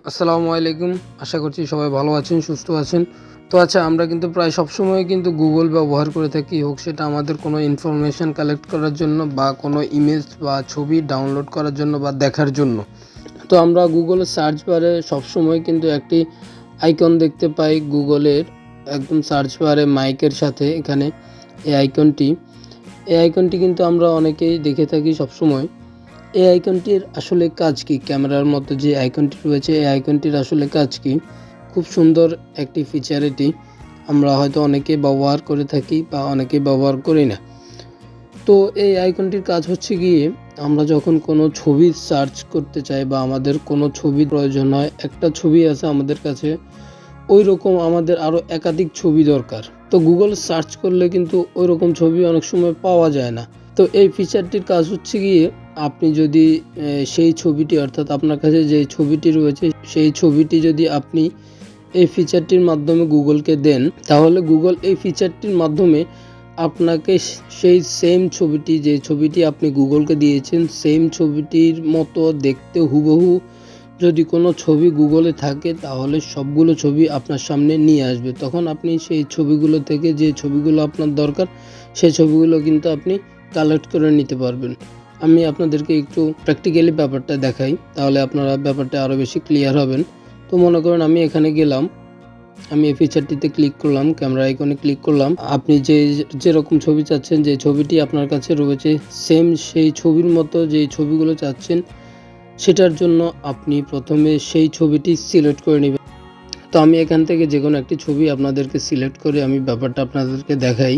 আসসালামু আলাইকুম। আশা করছি সবাই ভালো আছেন, সুস্থ আছেন। তো আচ্ছা, আমরা কিন্তু প্রায় সবসময় কিন্তু গুগল ব্যবহার করে থাকি, হোক সেটা আমাদের কোনো ইনফরমেশান কালেক্ট করার জন্য বা কোনো ইমেজ বা ছবি ডাউনলোড করার জন্য বা দেখার জন্য। তো আমরা গুগলের সার্চ বারে সবসময় কিন্তু একটি আইকন দেখতে পাই গুগলের একদম সার্চ বারে মাইকের সাথে। এখানে এই আইকনটি কিন্তু আমরা অনেকেই দেখে থাকি সবসময়। এই আইকনটির আসলে কাজ কি? ক্যামেরার মতো যে আইকনটি রয়েছে, এই আইকনটির আসলে কাজ কি? খুব সুন্দর একটি ফিচার এটি। আমরা হয়তো অনেকে ব্যবহার করে থাকি বা অনেকে ব্যবহার করি না। তো এই আইকনটির কাজ হচ্ছে গিয়ে, আমরা যখন কোনো ছবি সার্চ করতে চাই বা আমাদের কোনো ছবির প্রয়োজন হয়, একটা ছবি আছে আমাদের কাছে, ওই রকম আমাদের আরও একাধিক ছবি দরকার। তো গুগল সার্চ করলে কিন্তু ওই রকম ছবি অনেক সময় পাওয়া যায় না। তো এই ফিচারটির কাজ হচ্ছে গিয়ে, আপনি যদি সেই ছবিটি, অর্থাৎ আপনার কাছে যে ছবিটি রয়েছে সেই ছবিটি যদি আপনি এই ফিচারটির মাধ্যমে গুগলকে দেন, তাহলে গুগল এই ফিচারটির মাধ্যমে আপনাকে সেই সেম ছবিটি, যে ছবিটি আপনি গুগলকে দিয়েছেন, সেম ছবিটির মতো দেখতে হুবহু যদি কোনো ছবি গুগলে থাকে, তাহলে সবগুলো ছবি আপনার সামনে নিয়ে আসবে। তখন আপনি সেই ছবিগুলো থেকে যে ছবিগুলো আপনার দরকার, সেই ছবিগুলো কিন্তু আপনি কালেক্ট করে নিতে পারবেন। আমি আপনাদেরকে একটু প্র্যাকটিক্যালি ব্যাপারটা দেখাই, তাহলে আপনারা ব্যাপারটা আরও বেশি ক্লিয়ার হবেন। তো মনে করেন আমি এখানে গেলাম, আমি এই ফিচারটিতে ক্লিক করলাম, ক্যামেরা আইকনে ক্লিক করলাম। আপনি যেরকম ছবি চাচ্ছেন, যে ছবিটি আপনার কাছে রয়েছে, সেম সেই ছবির মতো যেই ছবিগুলো চাচ্ছেন, সেটার জন্য আপনি প্রথমে সেই ছবিটি সিলেক্ট করে নেবেন। তো আমি এখান থেকে যে কোনো একটি ছবি আপনাদেরকে সিলেক্ট করে আমি ব্যাপারটা আপনাদেরকে দেখাই।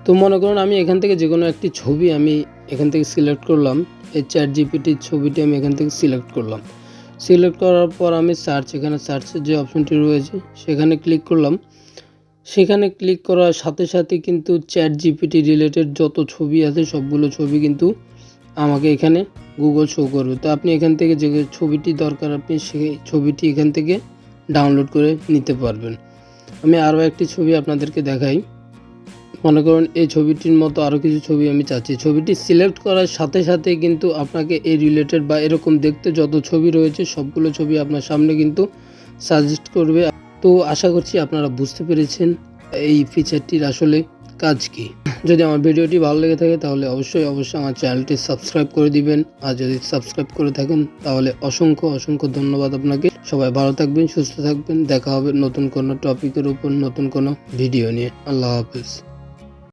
তো মনে করুন আমি এখান থেকে যে কোনো একটি ছবি আমি এখান থেকে সিলেক্ট করলাম। এই চ্যাট জিপিটির ছবিটি আমি এখান থেকে সিলেক্ট করলাম। সিলেক্ট করার পর আমি এখানে সার্চের যে অপশনটি রয়েছে সেখানে ক্লিক করলাম। সেখানে ক্লিক করার সাথে সাথে কিন্তু চ্যাট জিপিটি রিলেটেড যত ছবি আছে সবগুলো ছবি কিন্তু আমাকে এখানে গুগল শো করবে। তো আপনি এখান থেকে যে ছবিটি দরকার, আপনি সেই ছবিটি এখান থেকে ডাউনলোড করে নিতে পারবেন। আমি আরও একটি ছবি আপনাদেরকে দেখাই। মনে করুন এই ছবিটির মতো আরও কিছু ছবি আমি চাচ্ছি। ছবিটি সিলেক্ট করার সাথে সাথে কিন্তু আপনাকে এই রিলেটেড বা এরকম দেখতে যত ছবি রয়েছে সবগুলো ছবি আপনার সামনে কিন্তু সাজেস্ট করবে। তো আশা করছি আপনারা বুঝতে পেরেছেন এই ফিচারটির আসলে কাজ কি। যদি আমার ভিডিওটি ভালো লেগে থাকে তাহলে অবশ্যই আমার চ্যানেলটি সাবস্ক্রাইব করে দিবেন। আর যদি সাবস্ক্রাইব করে থাকেন তাহলে অসংখ্য ধন্যবাদ আপনাকে। সবাই ভালো থাকবেন, সুস্থ থাকবেন। দেখা হবে নতুন কোনো টপিকের উপর, নতুন কোনো ভিডিও নিয়ে। আল্লাহ হাফেজ।